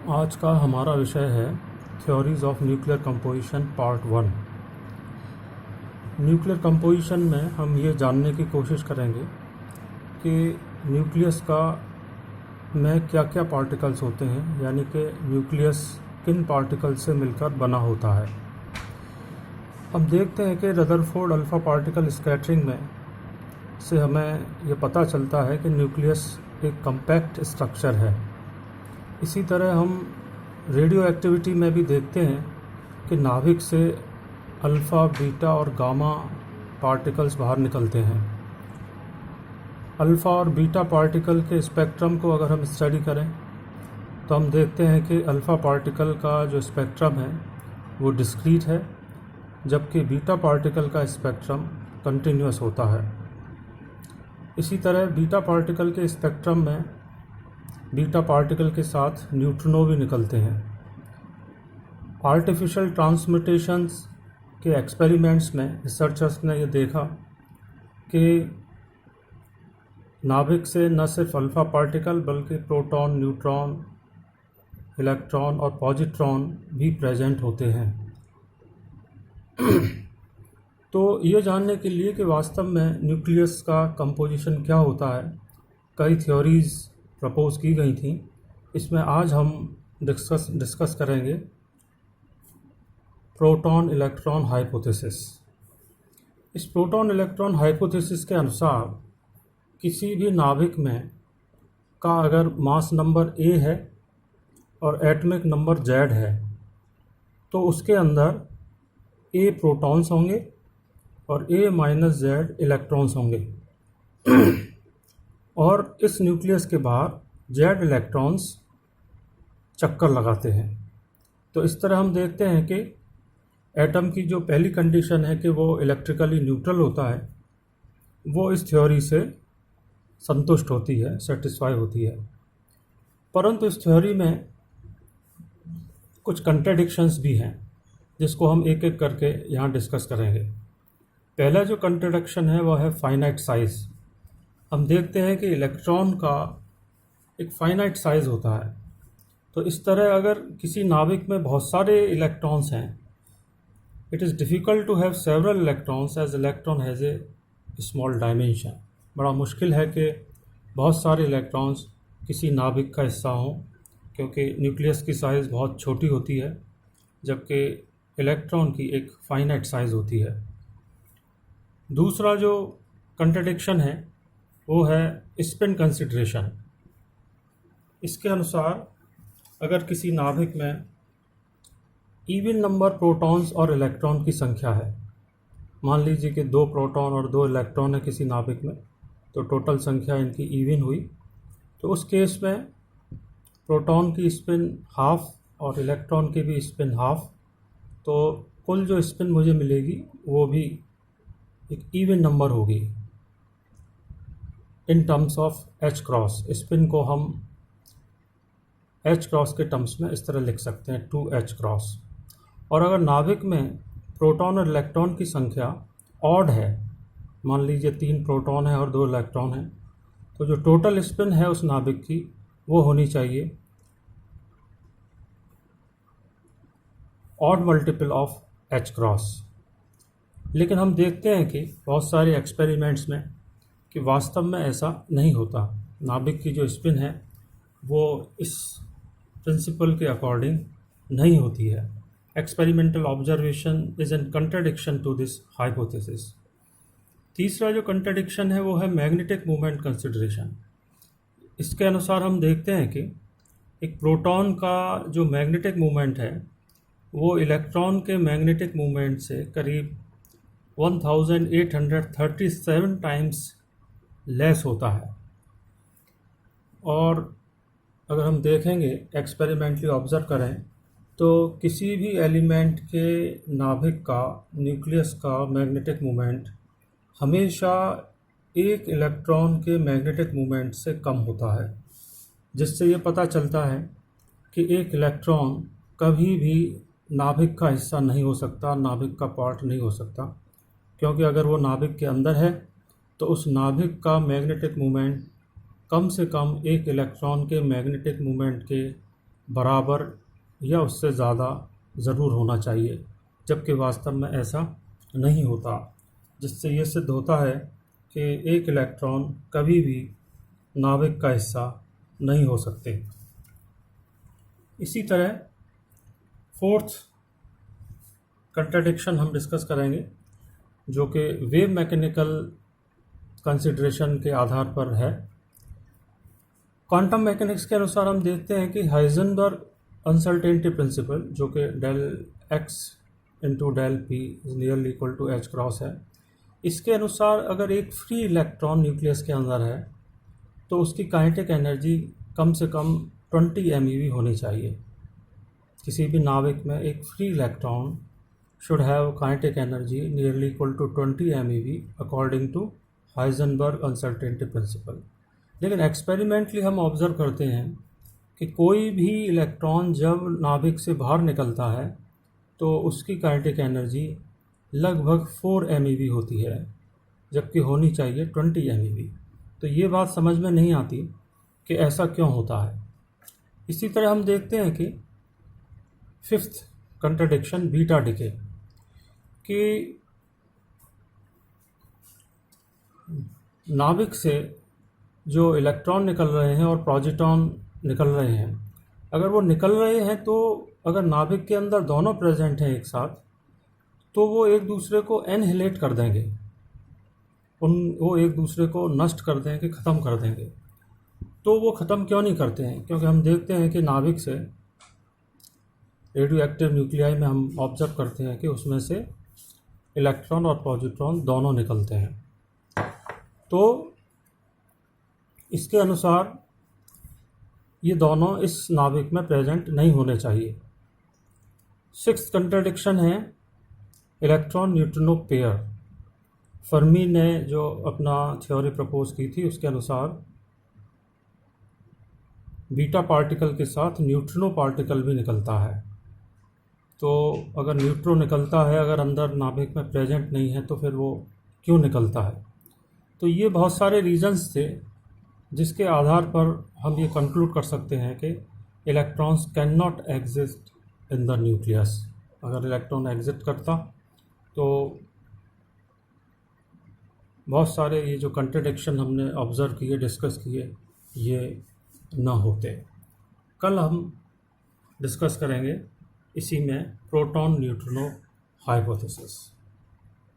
आज का हमारा विषय है theories of nuclear composition part 1। Nuclear composition में हम ये जानने की कोशिश करेंगे कि न्यूक्लियस का में क्या क्या पार्टिकल्स होते हैं, यानी कि न्यूक्लियस किन पार्टिकल्स से मिलकर बना होता है। हम देखते हैं कि रदरफोर्ड अल्फ़ा पार्टिकल स्कैटरिंग में से हमें ये पता चलता है कि न्यूक्लियस एक कम्पैक्ट स्ट्रक्चर है। इसी तरह हम रेडियो एक्टिविटी में भी देखते हैं कि नाभिक से अल्फ़ा, बीटा और गामा पार्टिकल्स बाहर निकलते हैं। अल्फ़ा और बीटा पार्टिकल के स्पेक्ट्रम को अगर हम स्टडी करें तो हम देखते हैं कि अल्फ़ा पार्टिकल का जो स्पेक्ट्रम है वो डिस्क्रीट है, जबकि बीटा पार्टिकल का स्पेक्ट्रम कंटिन्यूअस होता है। इसी तरह बीटा पार्टिकल के स्पेक्ट्रम में बीटा पार्टिकल के साथ न्यूट्रिनो भी निकलते हैं। आर्टिफिशियल ट्रांसम्यूटेशंस के एक्सपेरिमेंट्स में रिसर्चर्स ने ये देखा कि नाभिक से न सिर्फ अल्फ़ा पार्टिकल बल्कि प्रोटॉन, न्यूट्रॉन, इलेक्ट्रॉन और पॉजिट्रॉन भी प्रेजेंट होते हैं। तो ये जानने के लिए कि वास्तव में न्यूक्लियस का कंपोजिशन क्या होता है, कई थ्योरीज़ प्रपोज की गई थी। इसमें आज हम डिस्कस करेंगे प्रोटॉन इलेक्ट्रॉन हाइपोथेसिस। इस प्रोटॉन इलेक्ट्रॉन हाइपोथेसिस के अनुसार किसी भी नाभिक में का अगर मास नंबर A है और एटॉमिक नंबर Z है तो उसके अंदर A प्रोटॉन्स होंगे और A माइनस Z इलेक्ट्रॉन्स होंगे और इस न्यूक्लियस के बाहर Z इलेक्ट्रॉन्स चक्कर लगाते हैं। तो इस तरह हम देखते हैं कि एटम की जो पहली कंडीशन है कि वो इलेक्ट्रिकली न्यूट्रल होता है, वो इस थ्योरी से संतुष्ट होती है, सेटिस्फाई होती है। परंतु इस थ्योरी में कुछ कंट्राडिक्शंस भी हैं, जिसको हम एक एक करके यहाँ डिस्कस करेंगे। पहला जो कंट्राडिक्शन है वो है फाइनाइट साइज़। हम देखते हैं कि इलेक्ट्रॉन का एक फाइनाइट साइज़ होता है। तो इस तरह अगर किसी नाभिक में बहुत सारे इलेक्ट्रॉन्स हैं, it is difficult to have several electrons as electron has a small dimension. बड़ा मुश्किल है कि बहुत सारे इलेक्ट्रॉन्स किसी नाभिक का हिस्सा हों, क्योंकि न्यूक्लियस की साइज़ बहुत छोटी होती है, जबकि इलेक्ट्रॉन की एक फाइनाइट साइज़ होती है। दूसरा जो कंट्राडिक्शन है वो है स्पिन कंसिडरेशन। इसके अनुसार अगर किसी नाभिक में इवन नंबर प्रोटॉन्स और इलेक्ट्रॉन की संख्या है, मान लीजिए कि 2 प्रोटॉन और 2 इलेक्ट्रॉन है किसी नाभिक में, तो टोटल संख्या इनकी इवन हुई, तो उस केस में प्रोटॉन की स्पिन हाफ और इलेक्ट्रॉन की भी स्पिन हाफ, तो कुल जो स्पिन मुझे मिलेगी वो भी एक इवन नंबर होगी in terms of H cross. Spin को हम H क्रॉस के टर्म्स में इस तरह लिख सकते हैं 2H क्रॉस। और अगर नाभिक में प्रोटॉन और इलेक्ट्रॉन की संख्या ऑड है, मान लीजिए 3 प्रोटॉन है और 2 इलेक्ट्रॉन है, तो जो टोटल स्पिन है उस नाभिक की वो होनी चाहिए odd multiple of H cross. लेकिन हम देखते हैं कि बहुत सारे एक्सपेरिमेंट्स में कि वास्तव में ऐसा नहीं होता। नाभिक की जो स्पिन है वो इस प्रिंसिपल के अकॉर्डिंग नहीं होती है। Experimental observation is an contradiction to this hypothesis. तीसरा जो कंट्राडिक्शन है वो है मैग्नेटिक मूवमेंट कंसिडरेशन। इसके अनुसार हम देखते हैं कि एक प्रोटॉन का जो मैग्नेटिक मूवमेंट है वो इलेक्ट्रॉन के मैग्नेटिक मूवमेंट से करीब 1837 टाइम्स लेस होता है। और अगर हम देखेंगे, एक्सपेरिमेंटली ऑब्ज़र्व करें, तो किसी भी एलिमेंट के नाभिक का, न्यूक्लियस का मैग्नेटिक मूवमेंट हमेशा एक इलेक्ट्रॉन के मैग्नेटिक मूवमेंट से कम होता है, जिससे ये पता चलता है कि एक इलेक्ट्रॉन कभी भी नाभिक का हिस्सा नहीं हो सकता, नाभिक का पार्ट नहीं हो सकता, क्योंकि अगर वो नाभिक के अंदर है तो उस नाभिक का मैग्नेटिक मूवमेंट कम से कम एक इलेक्ट्रॉन के मैग्नेटिक मूवमेंट के बराबर या उससे ज़्यादा ज़रूर होना चाहिए, जबकि वास्तव में ऐसा नहीं होता, जिससे ये सिद्ध होता है कि एक इलेक्ट्रॉन कभी भी नाभिक का हिस्सा नहीं हो सकते। इसी तरह फोर्थ कंट्राडिक्शन हम डिस्कस करेंगे, जो कि वेव मैकेनिकल कंसिडरेशन के आधार पर है। क्वांटम मैकेनिक्स के अनुसार हम देखते हैं कि हाइजेनबर्ग अनसर्टेनिटी प्रिंसिपल, जो कि del X into del P is nearly equal to H cross है, इसके अनुसार अगर एक फ्री इलेक्ट्रॉन न्यूक्लियस के अंदर है तो उसकी काइनेटिक एनर्जी कम से कम 20 MeV होनी चाहिए। किसी भी नाभिक में एक free electron should have kinetic energy nearly equal to 20 MeV according to Heisenberg uncertainty principle. लेकिन एक्सपेरिमेंटली हम ऑब्जर्व करते हैं कि कोई भी इलेक्ट्रॉन जब नाभिक से बाहर निकलता है तो उसकी काइनेटिक एनर्जी लगभग 4 MeV होती है, जबकि होनी चाहिए 20 MeV। तो ये बात समझ में नहीं आती कि ऐसा क्यों होता है। इसी तरह हम देखते हैं कि फिफ्थ कंट्राडिक्शन बीटा डिके, कि नाभिक से जो इलेक्ट्रॉन निकल रहे हैं और पॉजिट्रॉन निकल रहे हैं, अगर वो निकल रहे हैं तो अगर नाभिक के अंदर दोनों प्रेजेंट हैं एक साथ, तो वो एक दूसरे को एनहिलेट कर देंगे, वो एक दूसरे को नष्ट कर देंगे, ख़त्म कर देंगे। तो वो ख़त्म क्यों नहीं करते हैं? क्योंकि हम देखते हैं कि नाभिक से रेडियो एक्टिव न्यूक्लियाई में हम ऑब्जर्व करते हैं कि उसमें से इलेक्ट्रॉन और पॉजिट्रॉन दोनों निकलते हैं। तो इसके अनुसार ये दोनों इस नाभिक में प्रेजेंट नहीं होने चाहिए। सिक्स्थ कंट्राडिक्शन है इलेक्ट्रॉन न्यूट्रिनो पेयर। फर्मी ने जो अपना थ्योरी प्रपोज की थी उसके अनुसार बीटा पार्टिकल के साथ न्यूट्रिनो पार्टिकल भी निकलता है। तो अगर न्यूट्रॉन निकलता है, अगर अंदर नाभिक में प्रेजेंट नहीं है, तो फिर वो क्यों निकलता है? तो ये बहुत सारे रीजंस थे जिसके आधार पर हम ये कंक्लूड कर सकते हैं कि electrons can not exist in the nucleus. अगर इलेक्ट्रॉन एग्जिस्ट करता तो बहुत सारे ये जो कंट्राडिक्शन हमने ऑब्ज़र्व किए, डिस्कस किए, ये न होते। कल हम डिस्कस करेंगे इसी में प्रोटॉन न्यूट्रिनो हाइपोथेसिस।